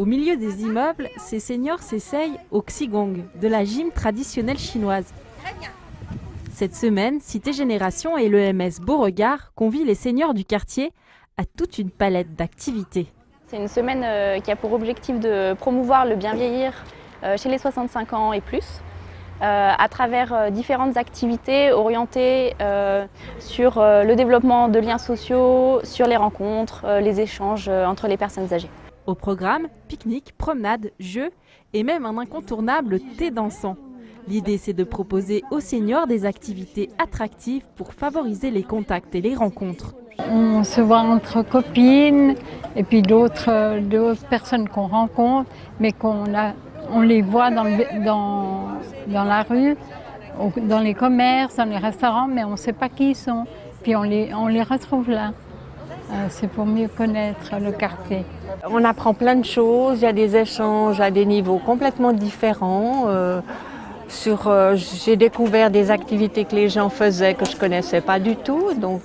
Au milieu des immeubles, ces seniors s'essayent au Qigong, de la gym traditionnelle chinoise. Cette semaine, Cité Génération et l'EMS Beauregard convient les seniors du quartier à toute une palette d'activités. C'est une semaine qui a pour objectif de promouvoir le bien vieillir chez les 65 ans et plus, à travers différentes activités orientées sur le développement de liens sociaux, sur les rencontres, les échanges entre les personnes âgées. Au programme, pique-nique, promenade, jeux et même un incontournable thé dansant. L'idée, c'est de proposer aux seniors des activités attractives pour favoriser les contacts et les rencontres. On se voit entre copines et puis d'autres personnes qu'on rencontre, mais on les voit dans la rue, dans les commerces, dans les restaurants, mais on ne sait pas qui ils sont. Puis on les retrouve là. C'est pour mieux connaître le quartier. On apprend plein de choses, il y a des échanges à des niveaux complètement différents. J'ai découvert des activités que les gens faisaient que je ne connaissais pas du tout. Donc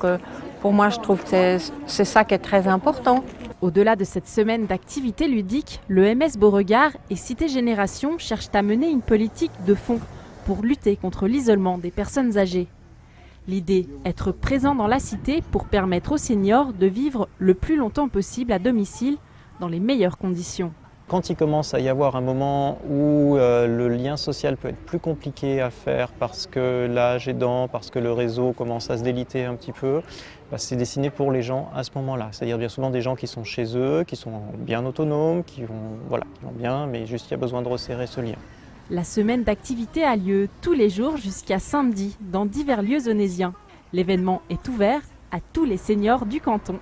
pour moi, je trouve que c'est ça qui est très important. Au-delà de cette semaine d'activités ludiques, l'EMS Beauregard et Cité Génération cherchent à mener une politique de fond pour lutter contre l'isolement des personnes âgées. L'idée, être présent dans la cité pour permettre aux seniors de vivre le plus longtemps possible à domicile dans les meilleures conditions. Quand il commence à y avoir un moment où le lien social peut être plus compliqué à faire parce que l'âge aidant, parce que le réseau commence à se déliter un petit peu, c'est destiné pour les gens à ce moment-là. C'est-à-dire bien souvent des gens qui sont chez eux, qui sont bien autonomes, qui vont bien, mais juste il y a besoin de resserrer ce lien. La semaine d'activité a lieu tous les jours jusqu'à samedi dans divers lieux onésiens. L'événement est ouvert à tous les seniors du canton.